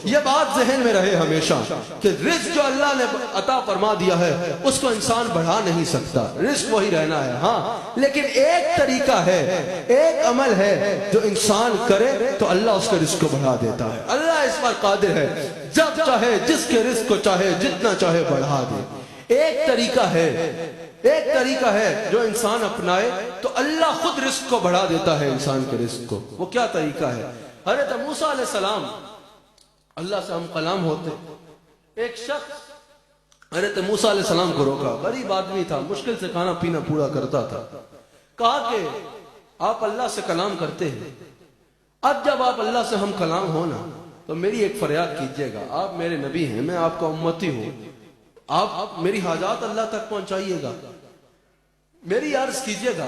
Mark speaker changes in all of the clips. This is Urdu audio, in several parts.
Speaker 1: یہ بات ذہن میں رہے ہمیشہ کہ رزق جو اللہ نے عطا فرما دیا ہے اس کو انسان بڑھا نہیں سکتا، رزق وہی رہنا ہے، ہاں لیکن ایک طریقہ ہے، ایک عمل ہے جو انسان کرے تو اللہ اس کے رزق کو بڑھا دیتا ہے۔ اللہ اس پر قادر ہے، جب چاہے جس کے رزق کو چاہے جتنا چاہے بڑھا دے۔ ایک طریقہ ہے جو انسان اپنائے تو اللہ خود رزق کو بڑھا دیتا ہے انسان کے رزق کو۔ وہ کیا طریقہ ہے؟ حضرت موسیٰ علیہ السلام، اللہ سے ہم کلام ہوتے، ایک شخص حضرت موسیٰ علیہ السلام کو روکا، غریب آدمی تھا، مشکل سے کھانا پینا پورا کرتا تھا، کہا کہ آپ اللہ سے کلام کرتے ہیں، اب جب آپ اللہ سے ہم کلام ہونا تو میری ایک فریاد کیجئے گا، آپ میرے نبی ہیں، میں آپ کا امتی ہوں، آپ میری حاجات اللہ تک پہنچائیے گا، میری عرض کیجئے گا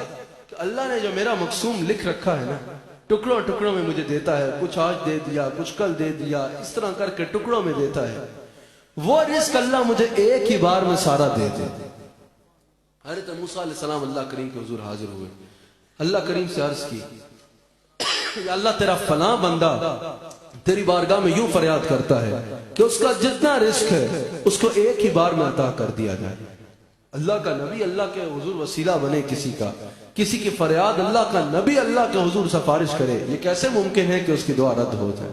Speaker 1: کہ اللہ نے جو میرا مقسوم لکھ رکھا ہے نا، ٹکڑوں ٹکڑوں میں مجھے دیتا ہے، کچھ آج دے دیا، کچھ کل دے دیا، اس طرح کر کے ٹکڑوں میں دیتا ہے، وہ رزق اللہ مجھے ایک ہی بار میں سارا دے دے۔ حضرت موسیٰ علیہ السلام اللہ کریم کے حضور حاضر ہوئے، اللہ کریم سے عرض کی، یا اللہ تیرا فلاں بندہ تیری بارگاہ میں یوں فریاد کرتا ہے کہ اس کا جتنا رزق ہے اس کو ایک ہی بار میں عطا کر دیا جائے۔ اللہ کا نبی اللہ کے حضور وسیلہ بنے کسی کی فریاد اللہ کا نبی اللہ کے حضور سفارش کرے، یہ کیسے ممکن ہے کہ اس کی دعا رد ہو جائے؟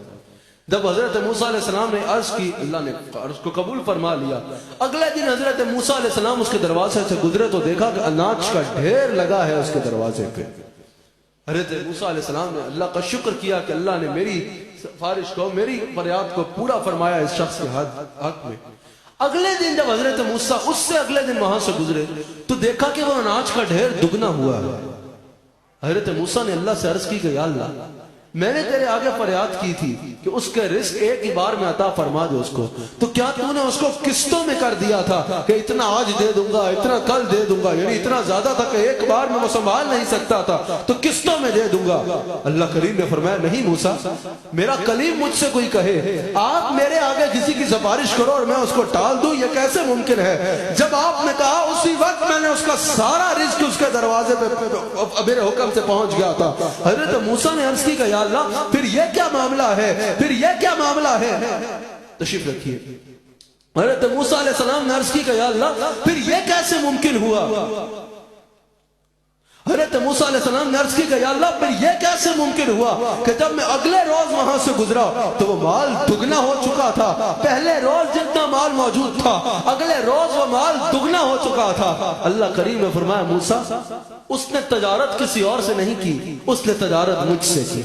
Speaker 1: جب حضرت موسیٰ علیہ السلام نے عرض کی، اللہ نے عرض کو قبول فرما لیا۔ اگلے دن حضرت موسیٰ علیہ السلام اس کے دروازے سے گزرے تو دیکھا کہ اناج کا ڈھیر لگا ہے اس کے دروازے پہ۔ حضرت موسیٰ علیہ السلام نے اللہ کا شکر کیا کہ اللہ نے میری سفارش کو، میری فریاد کو پورا فرمایا اس شخص کے حق میں۔ اگلے دن جب حضرت موسیٰ اس سے اگلے دن وہاں سے گزرے تو دیکھا کہ وہ اناج کا ڈھیر دگنا ہوا ہے۔ حضرت موسیٰ نے اللہ سے عرض کی کہ یا اللہ، میں نے تیرے آگے فریاد کی تھی کہ اس کے رزق ایک ہی بار میں عطا فرما دے اس کو، تو کیا تو نے اس کو قسطوں میں کر دیا تھا کہ اتنا آج دے دوں گا، اتنا کل دے دوں گا، یعنی اتنا زیادہ تھا کہ ایک بار میں وہ سنبھال نہیں سکتا تھا، تو قسطوں میں دے دوں گا؟ اللہ کریم نے فرمایا نہیں موسیٰ، میرا کلیم مجھ سے کوئی کہے آپ میرے آگے کسی کی سفارش کرو اور میں اس کو ٹال دوں، یہ کیسے ممکن ہے؟ جب آپ نے کہا اسی وقت میں نے اس کا سارا رزق اس کے دروازے پہ میرے حکم سے پہنچ گیا تھا۔ حضرت موسیٰ نے عرض کی کہ یا اللہ پھر یہ کیا معاملہ ہے، پھر یہ کیا معاملہ ہے؟ تشریف رکھیے۔ حضرت موسیٰ علیہ السلام نے عرض کی کہ یا اللہ پھر یہ کیسے ممکن ہوا؟ حضرت موسیٰ علیہ السلام نے عرض کی کہ یا اللہ پھر یہ کیسے ممکن ہوا کہ جب میں اگلے روز وہاں سے گزرا تو وہ مال دگنا ہو چکا تھا، پہلے روز جتنا مال موجود تھا اگلے روز وہ مال دگنا ہو چکا تھا۔ اللہ کریم نے فرمایا موسیٰ اس نے تجارت کسی اور سے نہیں کی، اس نے تجارت مجھ سے کی۔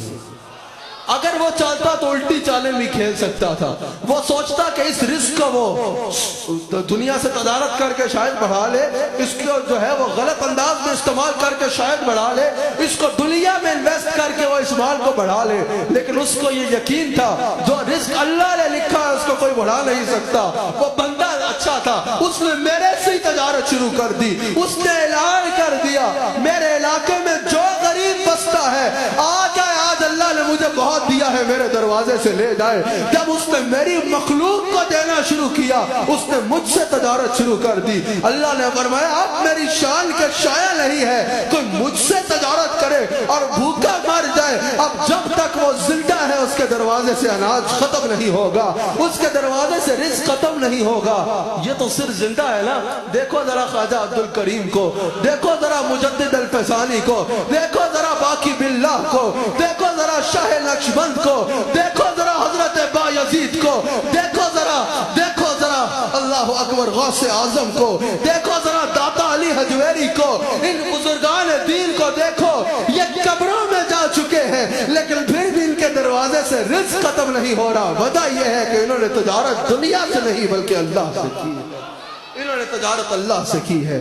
Speaker 1: اگر وہ چاہتا تو الٹی چالیں بھی کھیل سکتا تھا، وہ سوچتا کہ اس رزق کو وہ دنیا سے تجارت کر کے شاید بڑھا لے، اس کو جو ہے وہ غلط انداز میں استعمال کر کے شاید بڑھا لے، اس کو دنیا میں انویسٹ کر کے وہ اس مال کو بڑھا لے، لیکن اس کو یہ یقین تھا جو رزق اللہ نے لکھا ہے اس کو کوئی بڑھا نہیں سکتا۔ وہ بندہ اچھا تھا، اس نے میرے سے ہی تجارت شروع کر دی، اس نے اعلان کر دیا میرے علاقے میں جو غریب بستا ہے آج اللہ نے مجھے بہت دیا ہے میرے دروازے سے لے جائے۔ جب اس نے میری مخلوق کو دینا شروع کیا اس نے مجھ سے تجارت شروع کر دی۔ اللہ نے فرمایا اب میری شان کے شایع نہیں ہے کوئی مجھ سے تجارت کرے اور بھوکا مر جائے، اب جب تک وہ زندہ ہے اس کے دروازے سے اناج ختم نہیں ہوگا، اس کے دروازے سے رزق ختم نہیں ہوگا۔ یہ تو صرف زندہ ہے نا، دیکھو ذرا خواجہ عبدالکریم کو، دیکھو ذرا مجدد الفسانی کو، دیکھو ذرا باقی باللہ کو، دیکھو ذرا شاہ نقشبند کو، دیکھو ذرا حضرت بایزید کو، دیکھو ذرا اللہ اکبر غوث اعظم کو، دیکھو ذرا داتا علی حجویری کو، ان بزرگان دین کو دیکھو، یہ قبروں میں جا چکے ہیں لیکن پھر بھی ان کے دروازے سے رزق ختم نہیں ہو رہا۔ وجہ یہ ہے کہ انہوں نے تجارت دنیا سے نہیں بلکہ اللہ سے کی ہے، انہوں نے تجارت اللہ سے کی ہے۔